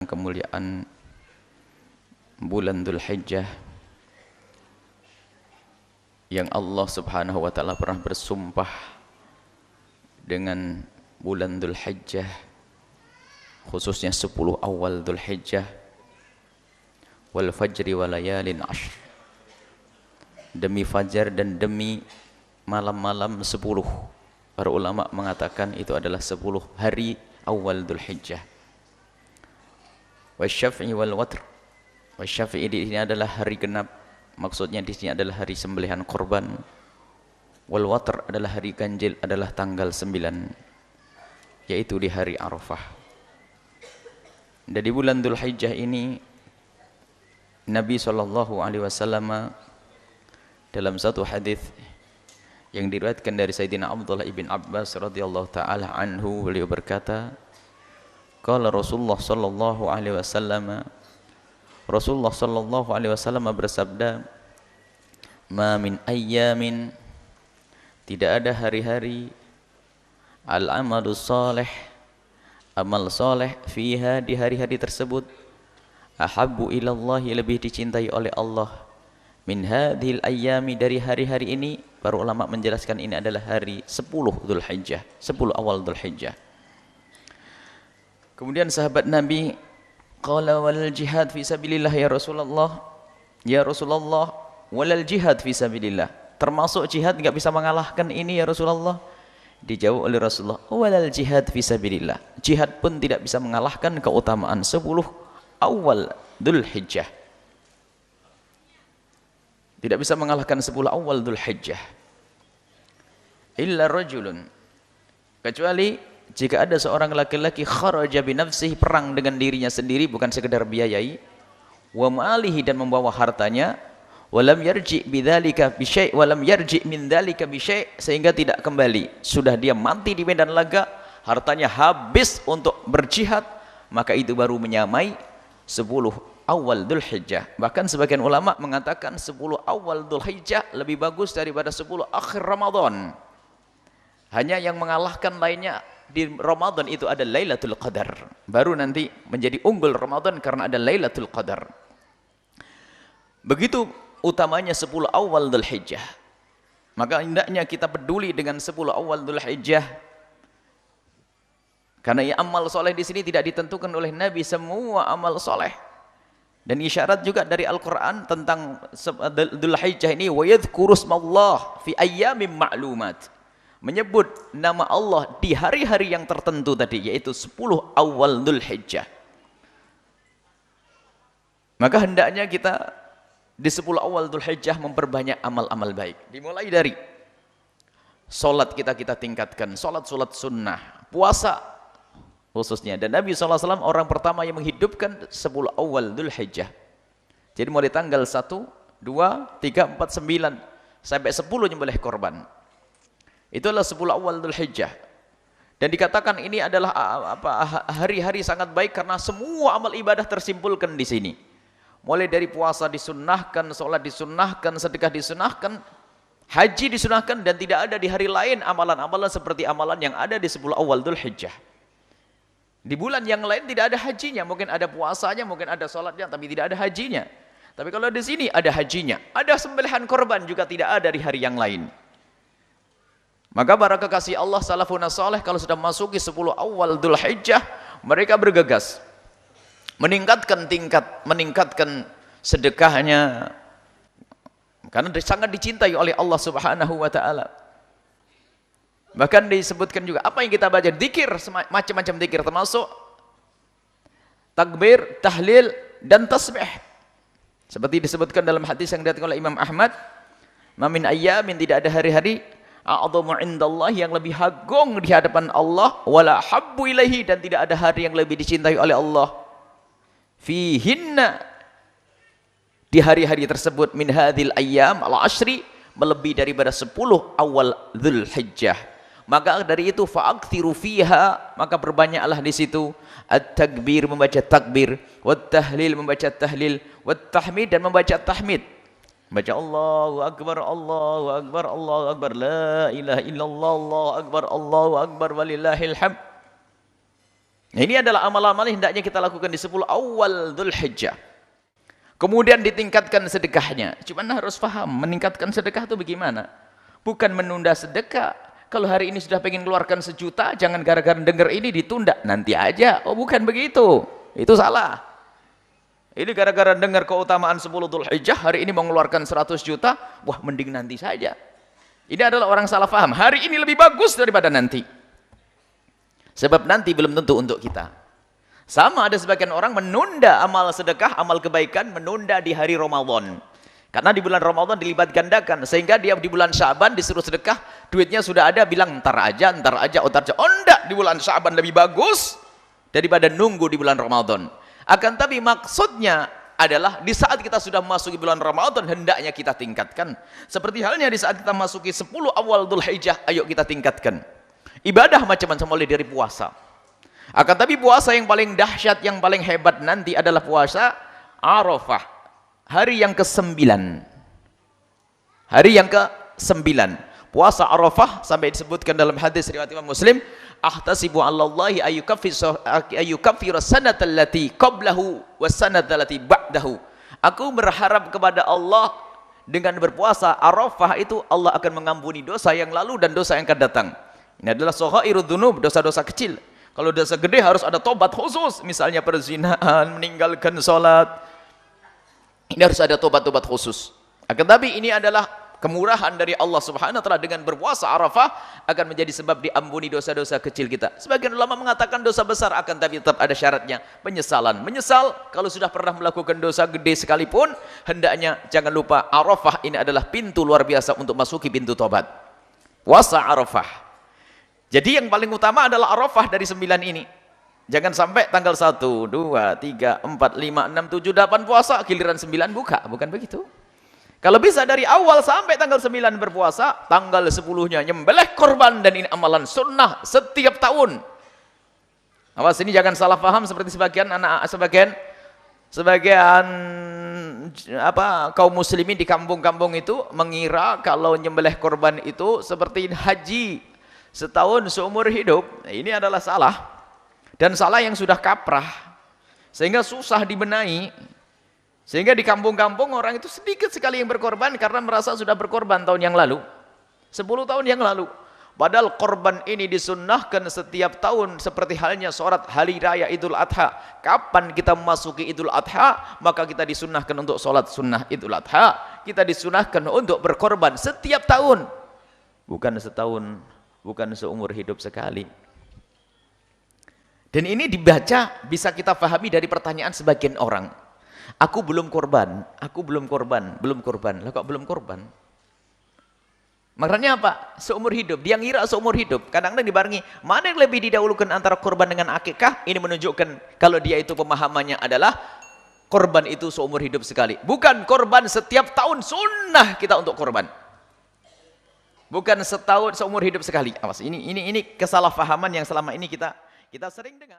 kemuliaan bulan Dzulhijjah yang Allah Subhanahu wa taala pernah bersumpah dengan bulan Dzulhijjah, khususnya 10 awal Dzulhijjah, wal fajri wa layalin ashr, demi fajar dan demi malam-malam 10. Para ulama mengatakan itu adalah 10 hari awal Dzulhijjah. Wasyafi'i wal watr, wasyafi'i di sini adalah hari genap, maksudnya di sini adalah hari sembelihan korban. Wal watr adalah hari ganjil, adalah tanggal 9, yaitu di hari Arafah. Dan di bulan Dzulhijjah ini Nabi SAW dalam satu hadis yang diriwayatkan dari Sayyidina Abdullah ibn Abbas radhiyallahu taala anhu, beliau berkata, qala Rasulullah sallallahu alaihi wasallam, Rasulullah sallallahu alaihi wasallam bersabda, ma min ayyamin, tidak ada hari-hari, al amalus salih, amal saleh, fiha, di hari-hari tersebut, ahabbu ilallahi, lebih dicintai oleh Allah, min hadhil ayyami, dari hari-hari ini. Para ulama menjelaskan ini adalah hari 10 Dzulhijjah, 10 awal Dzulhijjah. Kemudian sahabat Nabi, qala wal jihad fi sabilillah ya Rasulullah, ya Rasulullah, walal jihad fi sabilillah, termasuk jihad enggak bisa mengalahkan ini ya Rasulullah? Dijawab oleh Rasulullah, walal jihad fi sabilillah, jihad pun tidak bisa mengalahkan keutamaan 10 awal Dzulhijjah. Tidak bisa mengalahkan 10 awal Dzulhijjah. Illa rajulun, kecuali jika ada seorang laki-laki kharaja bi nafsihi, perang dengan dirinya sendiri, bukan sekedar biayai, wa malihi, dan membawa hartanya, walam yarji bidzalika bi syai', walam yarji min dzalika bi syai', sehingga tidak kembali, sudah dia mati di medan laga, hartanya habis untuk berjihad, maka itu baru menyamai 10 awal Dzulhijjah. Bahkan sebagian ulama mengatakan 10 awal Dzulhijjah lebih bagus daripada 10 akhir Ramadan. Hanya yang mengalahkan lainnya di Ramadan itu ada Lailatul Qadar. Baru nanti menjadi unggul Ramadan karena ada Lailatul Qadar. Begitu utamanya 10 awal Dzulhijjah. Maka hendaknya kita peduli dengan 10 awal Dzulhijjah. Karena amal soleh di sini tidak ditentukan oleh Nabi, semua amal soleh. Dan isyarat juga dari Al-Quran tentang Dzulhijjah ini, wa yadhkurusmallah fi ayyamin ma'lumat, menyebut nama Allah di hari-hari yang tertentu tadi, yaitu 10 awal Dzulhijjah. Maka hendaknya kita di 10 awal Dzulhijjah memperbanyak amal-amal baik. Dimulai dari solat, kita tingkatkan solat sunnah, puasa khususnya. Dan Nabi SAW orang pertama yang menghidupkan 10 awal Dzulhijjah. Jadi mulai tanggal 1, 2, 3, 4, 9 sampai 10 nyembelih korban. Itulah 10 awal Dzulhijjah. Dan dikatakan ini adalah hari-hari sangat baik karena semua amal ibadah tersimpulkan di sini. Mulai dari puasa disunnahkan, sholat disunnahkan, sedekah disunnahkan, haji disunnahkan, dan tidak ada di hari lain amalan-amalan seperti amalan yang ada di 10 awal Dzulhijjah. Di bulan yang lain tidak ada hajinya, mungkin ada puasanya, mungkin ada sholatnya, tapi tidak ada hajinya. Tapi kalau di sini ada hajinya, ada sembelihan korban juga tidak ada di hari yang lain. Maka para kekasih Allah salafun saleh kalau sudah masuki 10 awal Dzulhijjah, mereka bergegas meningkatkan meningkatkan sedekahnya, karena sangat dicintai oleh Allah Subhanahu wa taala. Bahkan disebutkan juga apa yang kita baca, zikir, macam-macam zikir, termasuk takbir, tahlil, dan tasbih. Seperti disebutkan dalam hadis yang diriwayatkan oleh Imam Ahmad, ma min ayyamin, tidak ada hari-hari, a'dhamu indallah, yang lebih agung di hadapan Allah, wala habbu ilaihi, dan tidak ada hari yang lebih dicintai oleh Allah, fihinna, di hari-hari tersebut, min hadhil ayyam al-ashri, melebihi daripada 10 awal Dzulhijjah. Maka dari itu fa'akthiru fiha, maka berbanyaklah di situ at-takbir, membaca takbir, wat tahlil, membaca tahlil, wat tahmid, dan membaca tahmid. Baca Allahu Akbar, Allahu Akbar, Allahu Akbar, la ilaha illallah, Allahu Akbar, walillahil hamd. Nah, ini adalah amal-amal yang hendaknya kita lakukan di 10 awal Dzulhijjah. Kemudian ditingkatkan sedekahnya. Cuman harus paham, meningkatkan sedekah itu bagaimana? Bukan menunda sedekah. Kalau hari ini sudah pengen keluarkan 1 juta, jangan gara-gara dengar ini ditunda. Nanti aja. Oh, bukan begitu. Itu salah. Ini gara-gara dengar keutamaan 10 Dzulhijjah, hari ini mau mengeluarkan 100 juta, wah mending nanti saja. Ini adalah orang salah paham. Hari ini lebih bagus daripada nanti. Sebab nanti belum tentu untuk kita. Sama ada sebagian orang menunda amal sedekah, amal kebaikan, menunda di hari Ramadan. Karena di bulan Ramadan dilipat gandakan, sehingga dia di bulan Sya'ban disuruh sedekah, duitnya sudah ada, bilang ntar aja, oh enggak, di bulan Sya'ban lebih bagus daripada nunggu di bulan Ramadan. Akan tapi maksudnya adalah di saat kita sudah memasuki bulan Ramadan, hendaknya kita tingkatkan. Seperti halnya di saat kita masuki 10 awal Dzulhijjah, ayo kita tingkatkan. Ibadah macam-macam mulai dari puasa. Akan tapi puasa yang paling dahsyat, yang paling hebat nanti adalah puasa Arafah. Hari yang ke-9. Hari yang ke-9. Puasa Arafah sampai disebutkan dalam hadis riwayat Imam Muslim, ahtasibu 'alallahi ayyukaffira sanata allati qablahu was sanata allati ba'dahu. Aku berharap kepada Allah dengan berpuasa Arafah itu Allah akan mengampuni dosa yang lalu dan dosa yang akan datang. Ini adalah shaghairudz dzunub, dosa-dosa kecil. Kalau dosa gede harus ada tobat khusus, misalnya perzinahan, meninggalkan sholat. Ini harus ada tobat-tobat khusus. Akan tapi ini adalah kemurahan dari Allah Subhanahu wa taala, dengan berpuasa Arafah akan menjadi sebab diampuni dosa-dosa kecil kita. Sebagian ulama mengatakan dosa besar, akan tapi tetap ada syaratnya, penyesalan. Menyesal kalau sudah pernah melakukan dosa gede sekalipun, hendaknya jangan lupa Arafah ini adalah pintu luar biasa untuk masuki pintu tobat. Puasa Arafah. Jadi yang paling utama adalah Arafah dari 9 ini. Jangan sampai tanggal 1, 2, 3, 4, 5, 6, 7, 8 puasa, giliran 9 buka. Bukan begitu. Kalau bisa dari awal sampai tanggal 9 berpuasa, tanggal 10-nya nyembelih korban, dan ini amalan sunnah setiap tahun. Awas ini jangan salah paham seperti sebagian kaum muslimin di kampung-kampung itu mengira kalau nyembelih korban itu seperti haji setahun seumur hidup. Ini adalah salah, dan salah yang sudah kaprah sehingga susah dibenahi, sehingga di kampung-kampung orang itu sedikit sekali yang berkorban karena merasa sudah berkorban tahun yang lalu, 10 tahun yang lalu. Padahal korban ini disunnahkan setiap tahun, seperti halnya sholat hari raya Idul Adha. Kapan kita memasuki Idul Adha, maka kita disunnahkan untuk sholat sunnah Idul Adha. Kita disunnahkan untuk berkorban setiap tahun, bukan setahun, bukan seumur hidup sekali. Dan ini dibaca, bisa kita pahami dari pertanyaan sebagian orang. Aku belum korban, belum korban. Lah kok belum korban? Maknanya apa? Seumur hidup. Dia ngira seumur hidup. Kadang-kadang dibarengi, mana yang lebih didahulukan antara korban dengan akikah? Ini menunjukkan kalau dia itu pemahamannya adalah korban itu seumur hidup sekali. Bukan korban setiap tahun, sunnah kita untuk korban. Bukan setahun seumur hidup sekali. Awas, ini kesalahpahaman yang selama ini kita sering dengar.